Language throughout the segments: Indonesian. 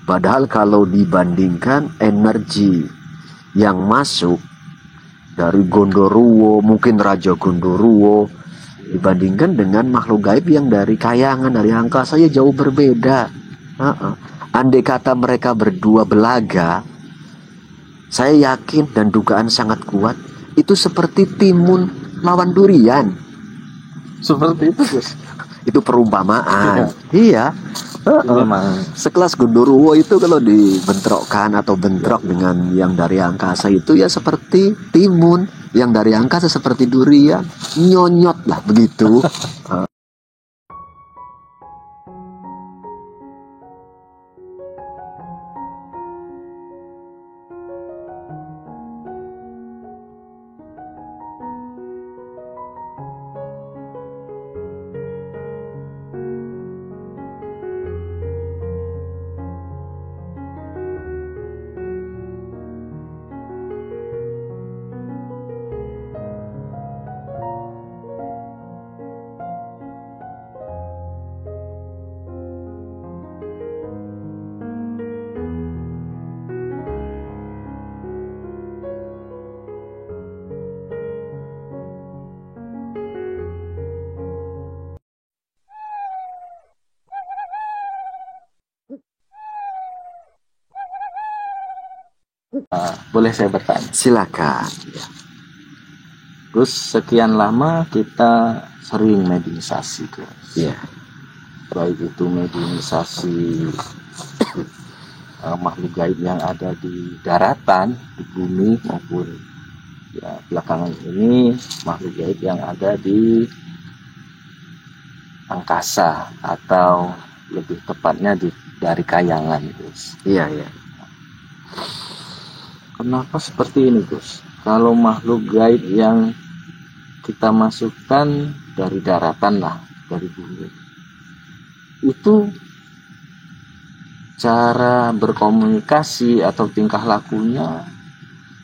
Padahal kalau dibandingkan energi yang masuk dari Gondoruo, mungkin Raja Gondoruo, dibandingkan dengan makhluk gaib yang dari kayangan, dari angkasa, ya jauh berbeda. Andai kata mereka berdua belaga, saya yakin dan dugaan sangat kuat, itu seperti timun lawan durian. Seperti itu, Gus. Itu perumpamaan. Iya. Memang Sekelas Gondoruo itu kalau dibentrokkan atau bentrok dengan yang dari angkasa itu ya seperti timun, yang dari angkasa seperti durian, nyonyot lah begitu. boleh saya bertanya, Silakan. Gus, sekian lama kita sering mediumisasi, Gus. Iya. Baik itu mediumisasi makhluk gaib yang ada di daratan, di bumi, maupun ya belakangan ini makhluk gaib yang ada di angkasa, atau lebih tepatnya dari kayangan, Gus. Iya, iya. Kenapa seperti ini, Gus? Kalau makhluk gaib yang kita masukkan dari daratan lah, dari bumi, itu cara berkomunikasi atau tingkah lakunya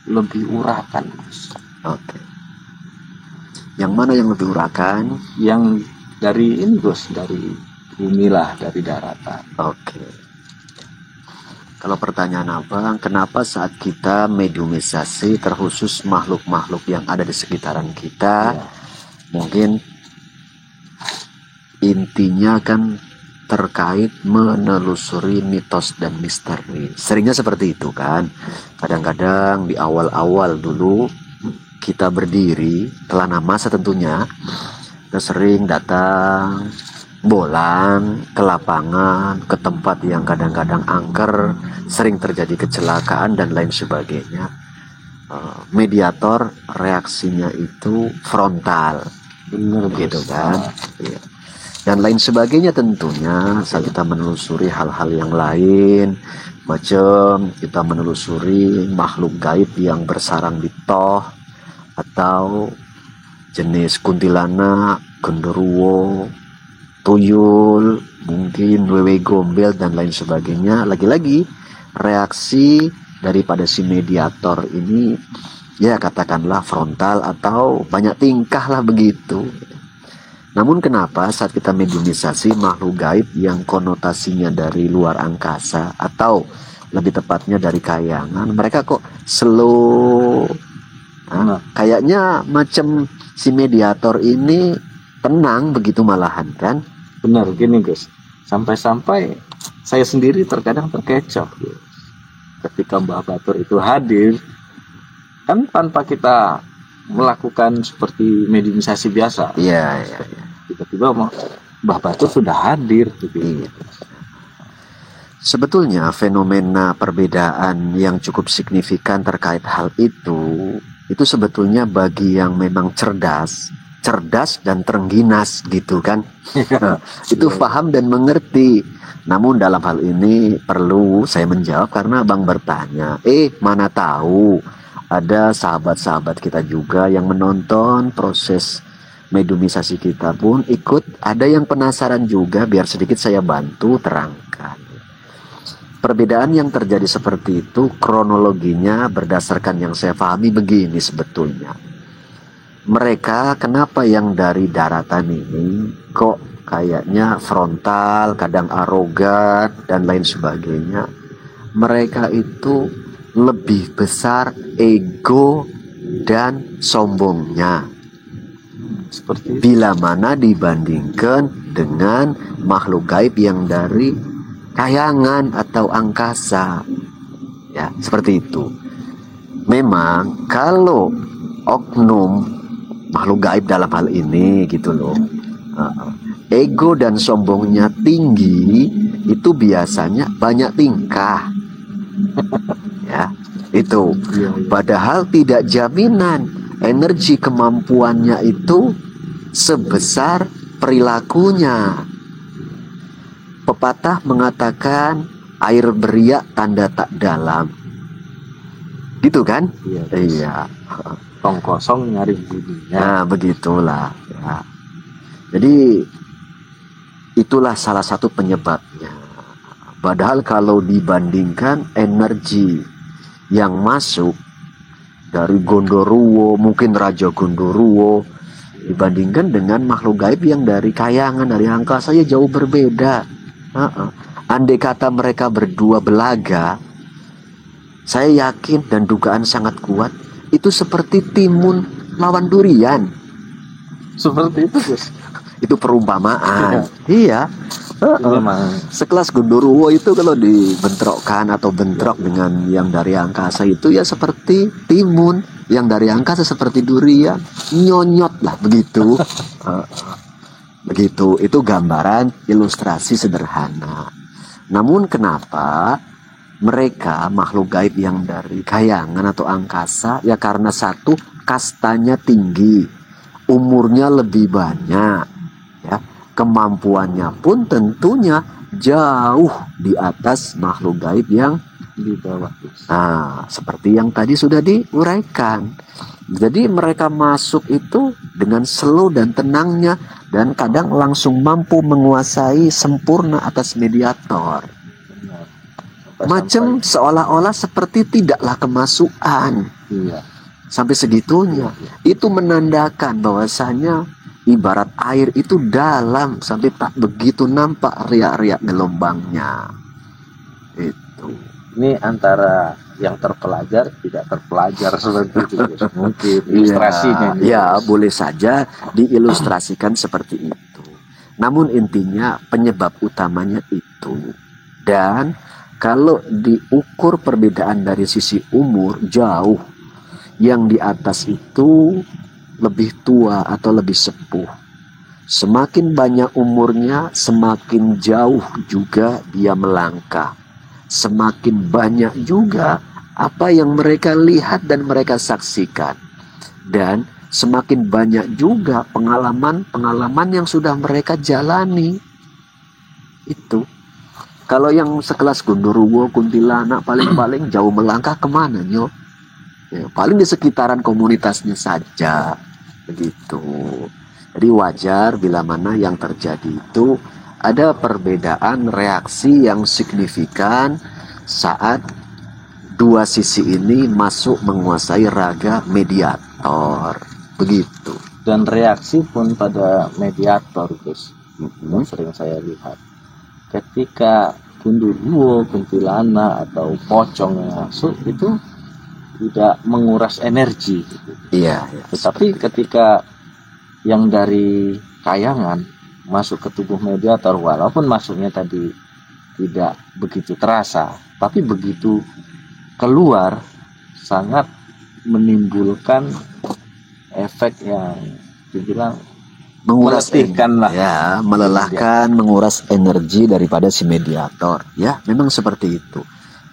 lebih urakan, Gus. Oke. Yang mana yang lebih urakan? Yang dari ini, Gus, dari bumi lah, dari daratan. Oke. Kalau pertanyaan abang, kenapa saat kita mediumisasi terkhusus makhluk-makhluk yang ada di sekitaran kita, Ya. mungkin intinya kan terkait menelusuri mitos dan misteri. Seringnya seperti itu kan. Kadang-kadang di awal-awal dulu kita berdiri, telah masa tentunya, kita sering datang bolang ke lapangan, ke tempat yang kadang-kadang angker, sering terjadi kecelakaan dan lain sebagainya. Mediator reaksinya itu frontal, Benar, gitu Gus. kan. Iya. Dan lain sebagainya tentunya saat kita menelusuri hal-hal yang lain, macam kita menelusuri makhluk gaib yang bersarang di toh, atau jenis kuntilanak, genderuwo, tuyul, mungkin wewe gombel dan lain sebagainya. Lagi-lagi reaksi daripada si mediator ini ya katakanlah frontal atau banyak tingkah lah begitu. Namun kenapa saat kita mediumisasi makhluk gaib yang konotasinya dari luar angkasa atau lebih tepatnya dari kayangan, mereka kok slow, kayaknya macam si mediator ini tenang begitu malahan kan? Benar, gini, Gus. Sampai-sampai saya sendiri terkadang terkecoh, Gus. Ketika Mbah Batur itu hadir, kan tanpa kita melakukan seperti mediumisasi biasa. Iya, iya. Tiba-tiba Mbah Batur sudah hadir, gitu. Sebetulnya fenomena perbedaan yang cukup signifikan terkait hal itu sebetulnya bagi yang memang cerdas dan terengginas gitu kan. Itu paham dan mengerti. Namun dalam hal ini perlu saya menjawab karena abang bertanya, mana tahu ada sahabat-sahabat kita juga yang menonton proses mediumisasi kita pun ikut, ada yang penasaran juga, biar sedikit saya bantu terangkan. Perbedaan yang terjadi seperti itu kronologinya berdasarkan yang saya pahami begini sebetulnya. Mereka kenapa yang dari daratan ini kok kayaknya frontal, kadang arogan dan lain sebagainya. mereka itu lebih besar ego dan sombongnya. Seperti itu. Bila mana dibandingkan dengan makhluk gaib yang dari kayangan atau angkasa. Ya, seperti itu. Memang kalau oknum makhluk gaib dalam hal ini gitu loh, ego dan sombongnya tinggi, itu biasanya banyak tingkah. Ya, itu. Iya. Padahal tidak jaminan energi kemampuannya itu sebesar perilakunya. Pepatah mengatakan air beriak tanda tak dalam. Gitu kan? Iya. Iya. Tong kosong nyari bunyinya. Nah, begitulah. Ya. Jadi itulah salah satu penyebabnya. Padahal kalau dibandingkan energi yang masuk dari Gondoruo, mungkin Raja Gondoruo, dibandingkan dengan makhluk gaib yang dari kayangan, dari angkasa, ya jauh berbeda. Andai kata mereka berdua belaga, saya yakin dan dugaan sangat kuat, itu seperti timun lawan durian. Seperti itu, Gus. Itu perumpamaan. Iya. Memang Sekelas Gondoruo itu kalau dibentrokkan atau bentrok dengan yang dari angkasa itu ya seperti timun, yang dari angkasa seperti durian, nyonyot lah begitu. Begitu, itu gambaran ilustrasi sederhana. Namun kenapa mereka makhluk gaib yang dari kayangan atau angkasa, ya karena satu, kastanya tinggi, umurnya lebih banyak, ya, kemampuannya pun tentunya jauh di atas makhluk gaib yang di bawah. Nah, seperti yang tadi sudah diuraikan. Jadi mereka masuk itu dengan slow dan tenangnya, dan kadang langsung mampu menguasai sempurna atas mediator. Macam seolah-olah seperti tidaklah kemasukan. Iya. Sampai segitunya. Itu menandakan bahwasanya ibarat air itu dalam sampai tak begitu nampak riak-riak gelombangnya. Itu. Ini antara yang terpelajar tidak terpelajar seperti itu, Gus. Mungkin ilustrasinya. Ya, boleh saja diilustrasikan seperti itu. Namun intinya penyebab utamanya itu. Dan kalau diukur perbedaan dari sisi umur, jauh. Yang di atas itu lebih tua atau lebih sepuh. Semakin banyak umurnya, semakin jauh juga dia melangkah. Semakin banyak juga apa yang mereka lihat dan mereka saksikan. Dan semakin banyak juga pengalaman-pengalaman yang sudah mereka jalani. Itu. Kalau yang sekelas Gondoruo, Kuntilanak, paling-paling jauh melangkah kemana, Nyo? Ya, paling di sekitaran komunitasnya saja. Begitu. Jadi wajar bila mana yang terjadi itu ada perbedaan reaksi yang signifikan saat dua sisi ini masuk menguasai raga mediator. Begitu. Dan reaksi pun pada mediator, Gus. Yang sering saya lihat. Ketika Gondoruo, Kuntilanak atau pocong yang masuk itu tidak menguras energi. Iya. Tetapi ketika yang dari kayangan masuk ke tubuh mediator, walaupun masuknya tadi tidak begitu terasa, tapi begitu keluar sangat menimbulkan efek yang dibilang menguras meletihkan lah. Ya, melelahkan, menguras energi daripada si mediator. Ya, memang seperti itu.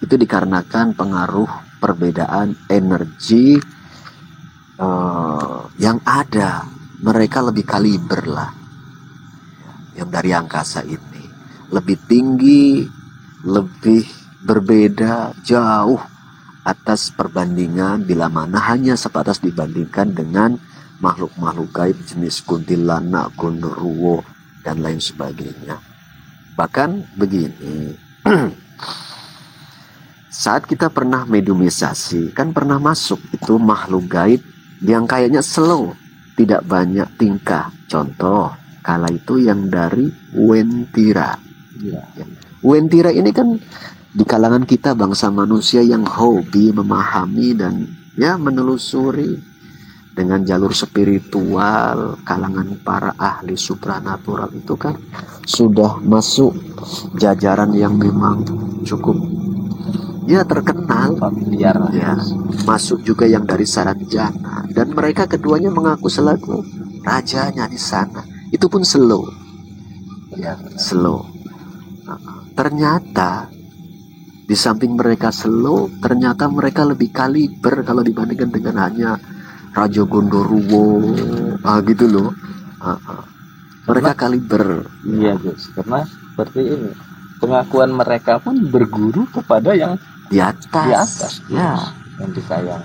Itu dikarenakan pengaruh perbedaan energi yang ada. Mereka lebih kaliber lah, yang dari angkasa ini lebih tinggi, lebih berbeda jauh atas perbandingan bila mana hanya sebatas dibandingkan dengan makhluk-makhluk gaib jenis Kuntilanak, Gondoruo dan lain sebagainya. Bahkan begini, saat kita pernah mediumisasi, kan pernah masuk itu makhluk gaib yang kayaknya slow, tidak banyak tingkah. Contoh, kala itu yang dari Wentira. Ya. Wentira ini kan di kalangan kita bangsa manusia yang hobi memahami dan ya menelusuri dengan jalur spiritual, kalangan para ahli supranatural itu kan sudah masuk jajaran yang memang cukup ya terkenal, familiar ya, masuk juga yang dari Saranjana, dan mereka keduanya mengaku selaku rajanya di sana. Itu pun slow, ya, slow. Ternyata di samping mereka slow, ternyata mereka lebih kaliber kalau dibandingkan dengan hanya Raja Gondoruo, gitu loh. Mereka kaliber. Iya Gus, karena seperti ini pengakuan mereka pun berguru kepada yang di atas, ya, yang disayang.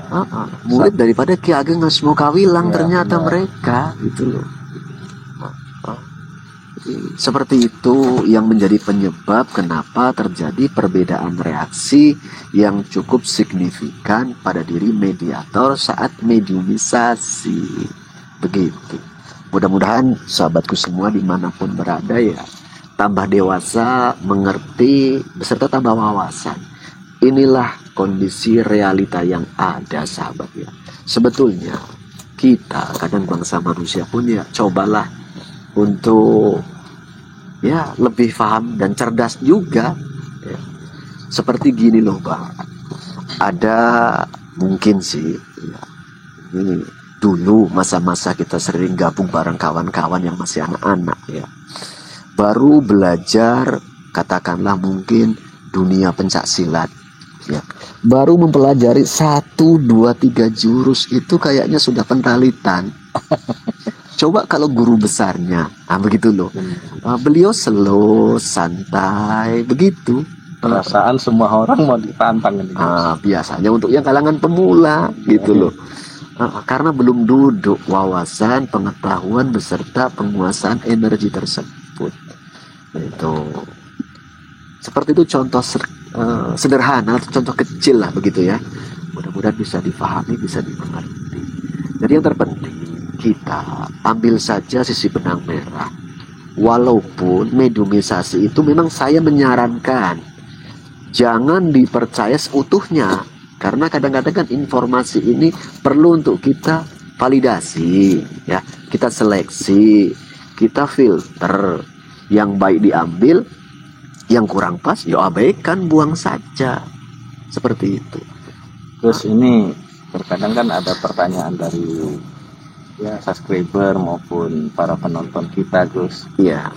Murid daripada Ki Ageng Asmo Kawilang, ya, ternyata benar. Mereka gitu loh. Seperti itu yang menjadi penyebab kenapa terjadi perbedaan reaksi yang cukup signifikan pada diri mediator saat mediumisasi. Begitu. Mudah-mudahan sahabatku semua dimanapun berada ya tambah dewasa, mengerti, beserta tambah wawasan. Inilah kondisi realita yang ada, sahabat ya. Sebetulnya kita kadang bangsa manusia pun ya cobalah untuk ya lebih paham dan cerdas juga ya. Seperti gini loh Bang, ada mungkin sih ya, ini dulu masa-masa kita sering gabung bareng kawan-kawan yang masih anak-anak ya, baru belajar katakanlah mungkin dunia pencak silat ya, baru mempelajari 1, 2, 3 jurus itu kayaknya sudah penralitan. Coba kalau guru besarnya, begitu loh. Beliau slow, santai, begitu. Perasaan semua orang mau ditantang ini. Biasanya untuk yang kalangan pemula, gitu loh. Karena belum duduk wawasan, pengetahuan beserta penguasaan energi tersebut. Itu. Seperti itu contoh sederhana, contoh kecil lah begitu ya. Mudah-mudahan bisa difahami, bisa dimengerti. Jadi yang terpenting kita ambil saja sisi benang merah. Walaupun mediumisasi itu memang saya menyarankan jangan dipercaya seutuhnya, karena kadang-kadang kan informasi ini perlu untuk kita validasi ya, kita seleksi, kita filter, yang baik diambil, yang kurang pas ya abaikan, buang saja, seperti itu. Terus ini terkadang kan ada pertanyaan dari ya subscriber maupun para penonton kita Gus. Iya.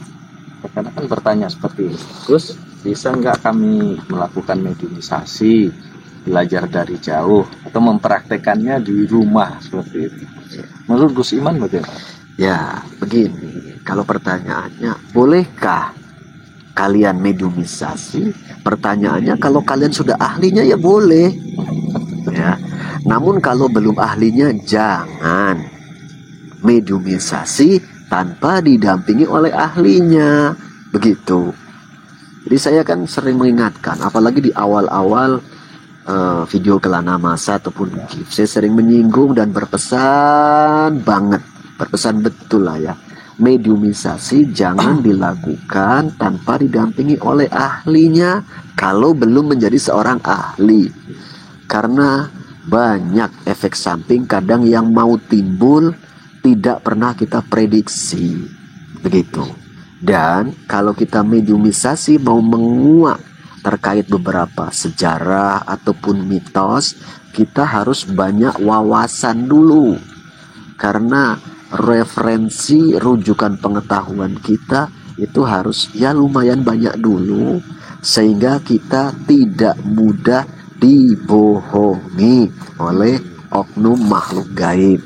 Terkadang kan bertanya seperti ini, Gus, bisa nggak kami melakukan mediumisasi, belajar dari jauh atau mempraktekannya di rumah seperti itu? Menurut Gus Iman bagaimana? Ya begini, kalau pertanyaannya bolehkah kalian mediumisasi, pertanyaannya kalau kalian sudah ahlinya ya boleh ya. Namun kalau belum ahlinya jangan mediumisasi tanpa didampingi oleh ahlinya, begitu. Jadi saya kan sering mengingatkan, apalagi di awal-awal video Kelana Masa ataupun GIF, saya sering menyinggung dan berpesan banget, berpesan betul lah ya, mediumisasi jangan dilakukan tanpa didampingi oleh ahlinya kalau belum menjadi seorang ahli, karena banyak efek samping kadang yang mau timbul tidak pernah kita prediksi, begitu. Dan kalau kita mediumisasi mau menguak terkait beberapa sejarah ataupun mitos, kita harus banyak wawasan dulu, karena referensi rujukan pengetahuan kita itu harus ya lumayan banyak dulu, sehingga kita tidak mudah dibohongi oleh oknum makhluk gaib.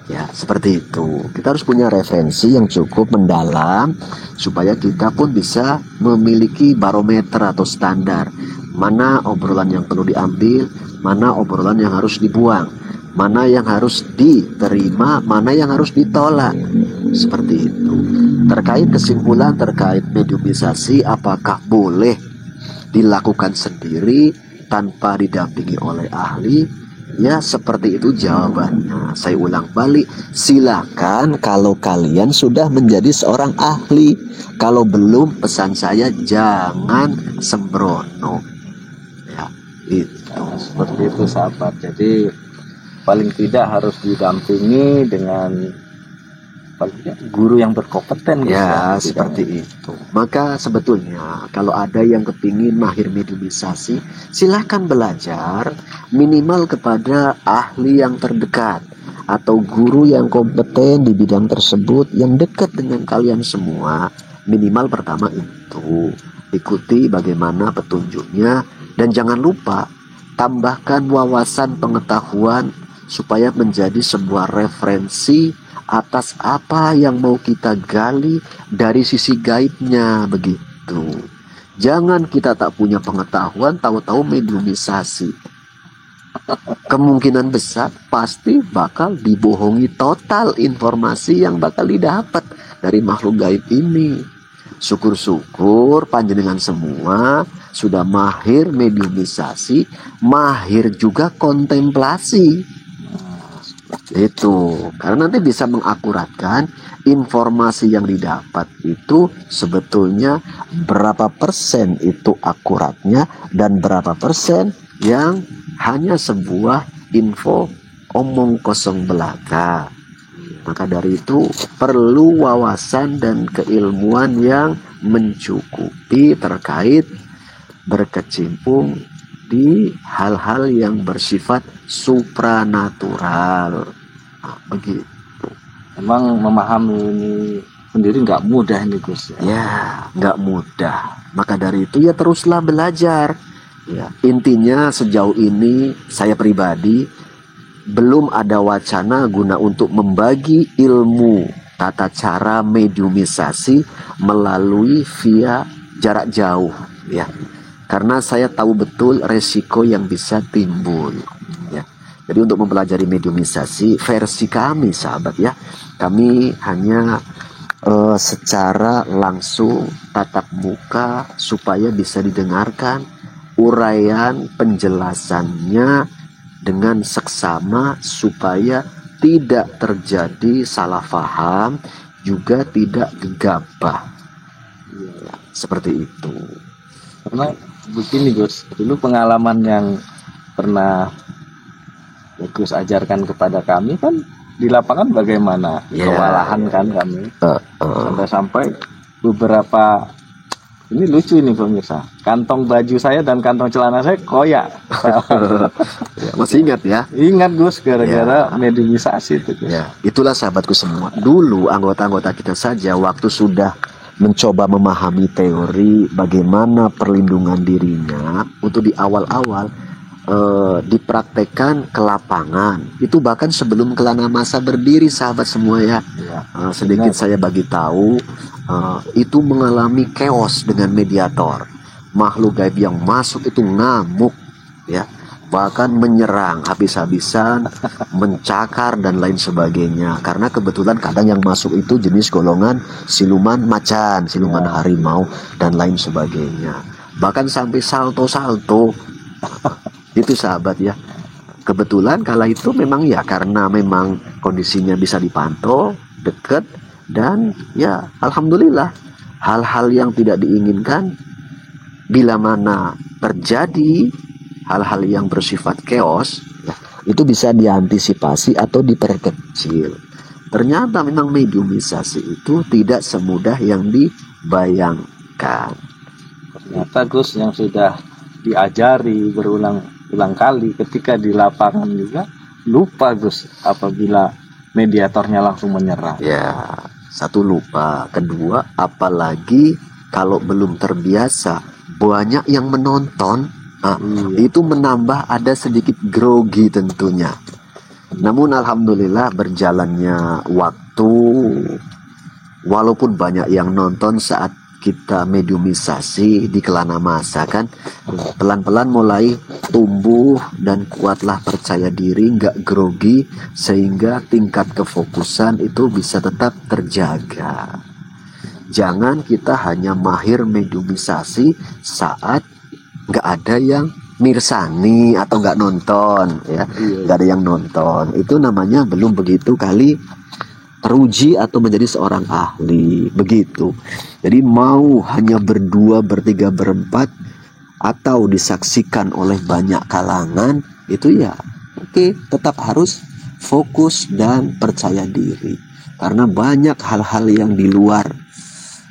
Ya, seperti itu. Kita harus punya referensi yang cukup mendalam supaya kita pun bisa memiliki barometer atau standar. Mana obrolan yang perlu diambil, mana obrolan yang harus dibuang, mana yang harus diterima, mana yang harus ditolak. Seperti itu. Terkait kesimpulan terkait mediumisasi, apakah boleh dilakukan sendiri tanpa didampingi oleh ahli? Ya seperti itu jawabannya. Saya ulang balik, silakan kalau kalian sudah menjadi seorang ahli. Kalau belum, pesan saya jangan sembrono. Ya, itu. Nah, seperti itu sahabat. Jadi paling tidak harus didampingi dengan paling tidak guru yang berkompeten. Ya, seperti itu. Maka sebetulnya kalau ada yang kepingin mahir mediumisasi, silahkan belajar minimal kepada ahli yang terdekat atau guru yang kompeten di bidang tersebut yang dekat dengan kalian semua. Minimal pertama itu ikuti bagaimana petunjuknya, dan jangan lupa tambahkan wawasan pengetahuan supaya menjadi sebuah referensi atas apa yang mau kita gali dari sisi gaibnya, begitu. Jangan kita tak punya pengetahuan tahu-tahu mediumisasi. Kemungkinan besar pasti bakal dibohongi total informasi yang bakal didapat dari makhluk gaib ini. Syukur-syukur panjenengan semua sudah mahir mediumisasi, mahir juga kontemplasi. Itu karena nanti bisa mengakuratkan informasi yang didapat itu sebetulnya berapa persen itu akuratnya dan berapa persen yang hanya sebuah info omong kosong belaka. Maka dari itu perlu wawasan dan keilmuan yang mencukupi terkait berkecimpung di hal-hal yang bersifat supranatural. Nah, begitu. Memang memahami ini sendiri nggak mudah ini Gus. Ya, nggak mudah. Maka dari itu ya teruslah belajar. Ya, intinya sejauh ini saya pribadi belum ada wacana guna untuk membagi ilmu tata cara mediumisasi melalui via jarak jauh, ya. Karena saya tahu betul resiko yang bisa timbul, ya. Jadi untuk mempelajari mediumisasi versi kami sahabat ya, kami hanya secara langsung tatap muka supaya bisa didengarkan uraian penjelasannya dengan seksama supaya tidak terjadi salah paham, juga tidak gegabah, ya, seperti itu. Karena begini Gus, dulu pengalaman yang pernah Gus ajarkan kepada kami kan di lapangan bagaimana, kewalahan kan kami, sampai-sampai beberapa, ini lucu ini pemirsa, kantong baju saya dan kantong celana saya koyak. Ya, masih ingat ya? Ingat Gus, gara-gara mediumisasi itu Gus. Ya, itulah sahabatku semua. Dulu anggota-anggota kita saja waktu sudah mencoba memahami teori bagaimana perlindungan dirinya untuk di awal-awal dipraktekkan ke lapangan. Itu bahkan sebelum kelana masa berdiri sahabat semua ya. Sedikit saya bagi tahu, itu mengalami chaos dengan mediator. Makhluk gaib yang masuk itu ngamuk ya, bahkan menyerang habis-habisan, mencakar dan lain sebagainya. Karena kebetulan kadang yang masuk itu jenis golongan siluman macan, siluman harimau dan lain sebagainya. Bahkan sampai salto-salto. Itu sahabat ya. Kebetulan kala itu memang ya karena memang kondisinya bisa dipantau, dekat, dan ya alhamdulillah hal-hal yang tidak diinginkan bila mana terjadi hal-hal yang bersifat chaos ya, itu bisa diantisipasi atau diperkecil. Ternyata memang mediumisasi itu tidak semudah yang dibayangkan. Ternyata Gus yang sudah diajari berulang kali ketika di lapangan juga lupa Gus apabila mediatornya langsung menyerang. Ya, satu lupa, kedua apalagi kalau belum terbiasa banyak yang menonton. Itu menambah ada sedikit grogi tentunya. Namun alhamdulillah berjalannya waktu, walaupun banyak yang nonton saat kita mediumisasi di kelana masa kan, pelan-pelan mulai tumbuh dan kuatlah percaya diri, nggak grogi, sehingga tingkat kefokusan itu bisa tetap terjaga. Jangan kita hanya mahir mediumisasi saat nggak ada yang mirsani atau nggak nonton ya, nggak ada yang nonton, itu namanya belum begitu kali teruji atau menjadi seorang ahli begitu. Jadi mau hanya berdua, bertiga, berempat atau disaksikan oleh banyak kalangan, itu ya oke, tetap harus fokus dan percaya diri, karena banyak hal-hal yang di luar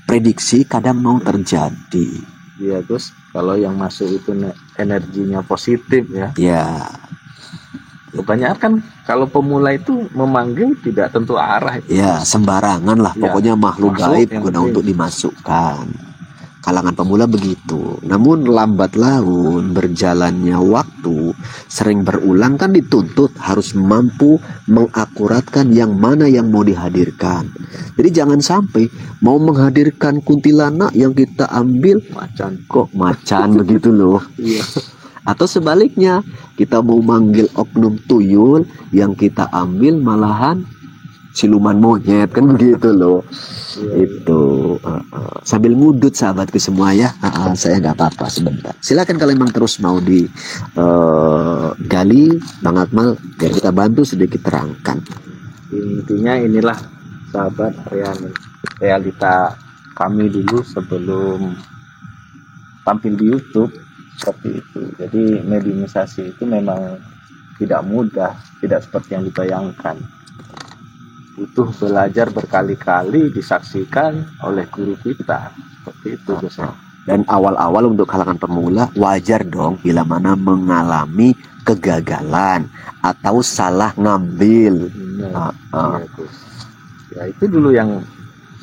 prediksi kadang mau terjadi. Iya Gus, kalau yang masuk itu energinya positif ya. Ya, Kebanyakan kan kalau pemula itu memanggil tidak tentu arah. ya sembarangan lah, Ya, pokoknya makhluk masuk gaib yang guna penting. untuk dimasukkan. Kalangan pemula begitu. Namun lambat laun berjalannya waktu, sering berulang kan dituntut harus mampu mengakuratkan yang mana yang mau dihadirkan. Jadi jangan sampai mau menghadirkan kuntilanak yang kita ambil Macan. kok macan begitu loh. Iya. Atau sebaliknya, kita mau manggil oknum tuyul, yang kita ambil malahan siluman monyet, kan begitu loh. Itu sambil ngudut sahabatku semua ya. Saya nggak apa-apa sebentar. Silakan kalau memang terus mau di gali Bang Akmal, biar kita bantu sedikit terangkan. Intinya inilah sahabat realita kami dulu sebelum tampil di YouTube seperti itu. Jadi mediumisasi itu memang tidak mudah, tidak seperti yang dibayangkan. Butuh belajar berkali-kali, disaksikan oleh guru kita. Seperti itu Gus. Dan awal-awal untuk kalangan pemula wajar dong bila mana mengalami kegagalan atau salah ngambil. Benar. Iya, Gus. Ya itu dulu yang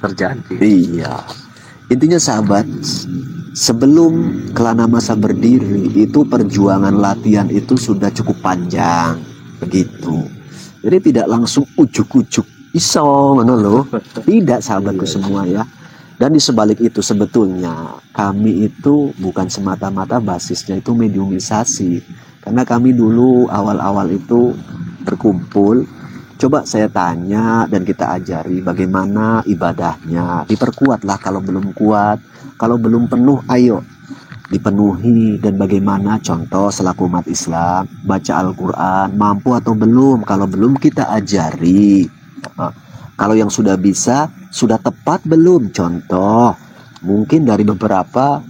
terjadi. Iya. Intinya sahabat, sebelum Kelana Masa berdiri itu perjuangan latihan itu sudah cukup panjang begitu. Jadi tidak langsung ujuk-ujuk iso ngono loh. Tidak sahabatku semua ya. Dan di sebalik itu sebetulnya kami itu bukan semata-mata basisnya itu mediumisasi. Karena kami dulu awal-awal itu berkumpul, coba saya tanya dan kita ajari bagaimana ibadahnya. Diperkuatlah kalau belum kuat, kalau belum penuh ayo dipenuhi. Dan bagaimana contoh selaku umat Islam baca Al-Quran, mampu atau belum. Kalau belum kita ajari. Kalau yang sudah bisa, sudah tepat belum? Contoh mungkin dari beberapa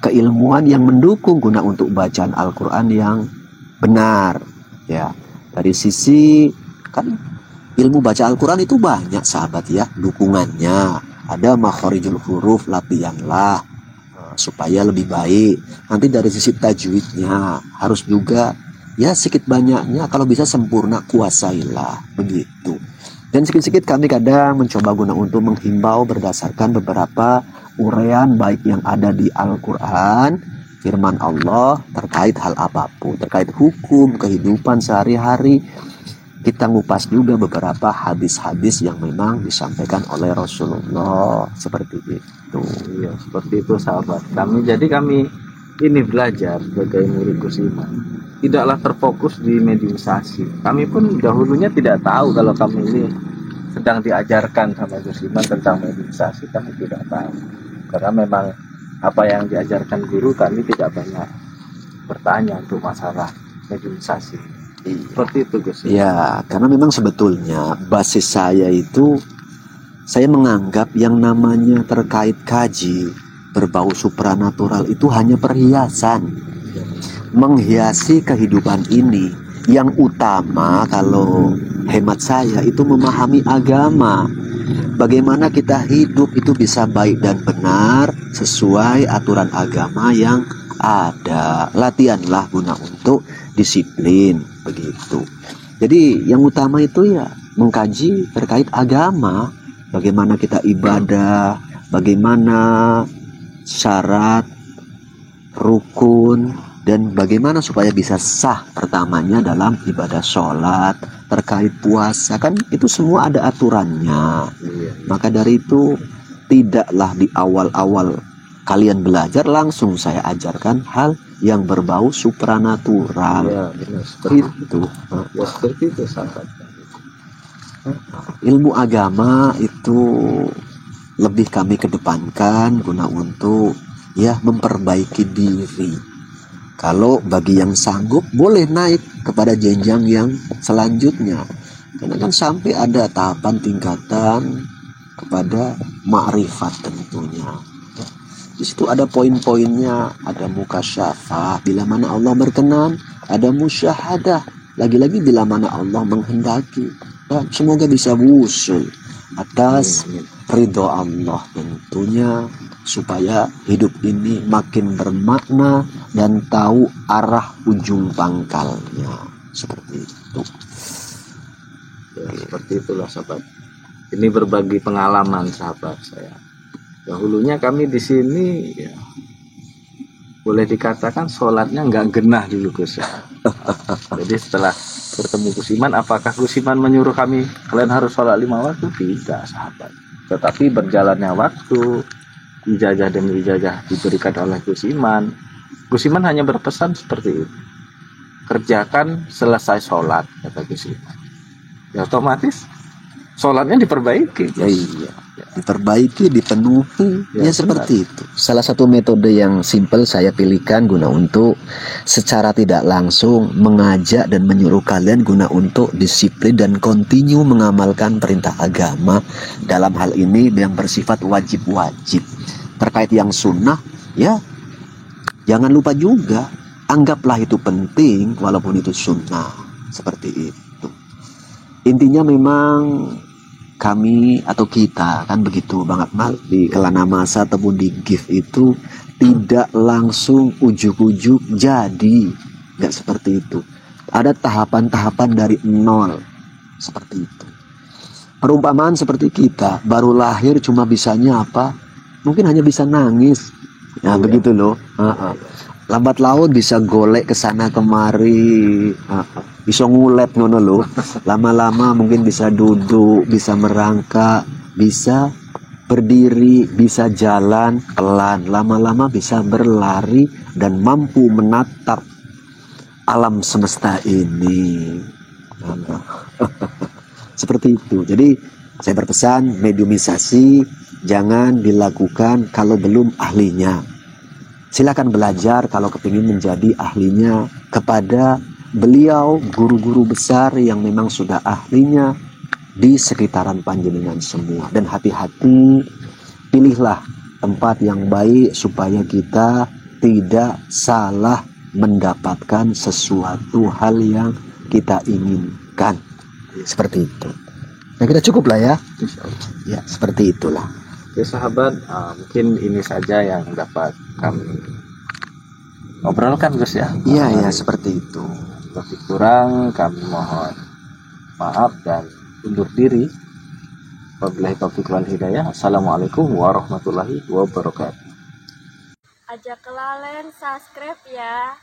keilmuan yang mendukung guna untuk bacaan Al-Quran yang benar ya. Dari sisi kan ilmu baca Al-Quran itu banyak sahabat ya dukungannya. Ada makhorijul huruf, latihanlah supaya lebih baik. Nanti dari sisi tajwidnya harus juga ya sedikit banyaknya kalau bisa sempurna kuasailah begitu. Dan sedikit-sedikit kami kadang mencoba guna untuk menghimbau berdasarkan beberapa uraian baik yang ada di Al-Quran, firman Allah terkait hal apapun, terkait hukum, kehidupan sehari-hari. Kita ngupas juga beberapa hadis-hadis yang memang disampaikan oleh Rasulullah seperti itu. Iya, seperti itu sahabat. Kami ini belajar sebagai murid Gus Iman. Tidaklah terfokus di mediumisasi. Kami pun dahulunya tidak tahu kalau kami ini sedang diajarkan sama Gus Iman tentang mediumisasi. Kami tidak tahu. Karena memang apa yang diajarkan guru kami tidak banyak bertanya untuk masalah mediumisasi. Seperti itu Gus. Ya, karena memang sebetulnya basis saya itu, saya menganggap yang namanya terkait kaji berbau supranatural itu hanya perhiasan, menghiasi kehidupan ini. Yang utama kalau hemat saya itu memahami agama, bagaimana kita hidup itu bisa baik dan benar sesuai aturan agama yang ada. Latihanlah guna untuk disiplin begitu. Jadi yang utama itu ya mengkaji terkait agama, bagaimana kita ibadah, bagaimana syarat, rukun, dan bagaimana supaya bisa sah pertamanya dalam ibadah sholat, terkait puasa, kan itu semua ada aturannya. Maka dari itu tidaklah di awal-awal kalian belajar langsung saya ajarkan hal yang berbau supranatural. Ya, benar, seperti itu. Ya, seperti itu sahabat. Ilmu agama itu lebih kami kedepankan guna untuk ya memperbaiki diri. Kalau bagi yang sanggup boleh naik kepada jenjang yang selanjutnya. Karena kan sampai ada tahapan tingkatan kepada ma'rifat tentunya. Di situ ada poin-poinnya, ada mukasyafah bila mana Allah berkenan, ada musyahadah lagi-lagi bila mana Allah menghendaki. Dan semoga bisa wusul atas ridho Allah tentunya, supaya hidup ini makin bermakna dan tahu arah ujung pangkalnya. Seperti itu. Ya, seperti itulah sahabat. Ini berbagi pengalaman sahabat saya. Dahulunya kami di sini ya, boleh dikatakan sholatnya nggak genah dulu Gus ya. Jadi setelah bertemu Gus Iman, apakah Gus Iman menyuruh kami kalian harus sholat 5 waktu? Tidak sahabat. Tetapi berjalannya waktu, ijazah demi ijazah diberikan oleh Gus Iman. Gus Iman hanya berpesan seperti itu. Kerjakan selesai sholat, kata Gus Iman. Ya otomatis sholatnya diperbaiki. Ya, iya. Diperbaiki, dipenuhi, ya seperti itu. Salah satu metode yang simpel saya pilihkan guna untuk secara tidak langsung mengajak dan menyuruh kalian guna untuk disiplin dan kontinu mengamalkan perintah agama dalam hal ini yang bersifat wajib-wajib. Terkait yang sunnah, ya jangan lupa juga, anggaplah itu penting walaupun itu sunnah. Seperti itu. Intinya memang kami atau kita kan begitu Bang Akmal di Kelana Masa ataupun di GIF itu tidak langsung ujuk-ujuk jadi, nggak seperti itu. Ada tahapan-tahapan dari nol seperti itu. Perumpamaan seperti kita baru lahir cuma bisanya apa? Mungkin hanya bisa nangis. Ya begitu loh. Lambat laun bisa golek ke sana kemari, bisa ngulet ngono loh. Lama-lama mungkin bisa duduk, bisa merangkak, bisa berdiri, bisa jalan pelan. Lama-lama bisa berlari dan mampu menatap alam semesta ini. Seperti itu. Jadi saya berpesan, mediumisasi jangan dilakukan kalau belum ahlinya. Silakan belajar kalau kepingin menjadi ahlinya kepada beliau, guru-guru besar yang memang sudah ahlinya di sekitaran panjenengan semua. Dan hati-hati, pilihlah tempat yang baik supaya kita tidak salah mendapatkan sesuatu hal yang kita inginkan. Seperti itu. Nah, kita cukup lah ya. Ya, seperti itulah. Oke sahabat, mungkin ini saja yang dapat kami obrolkan Gus ya. Iya ya, seperti itu. Lebih kurang kami mohon maaf dan undur diri. Wabillahi taufiq wal hidayah. Assalamualaikum warahmatullahi wabarakatuh. Aja kelalen subscribe ya.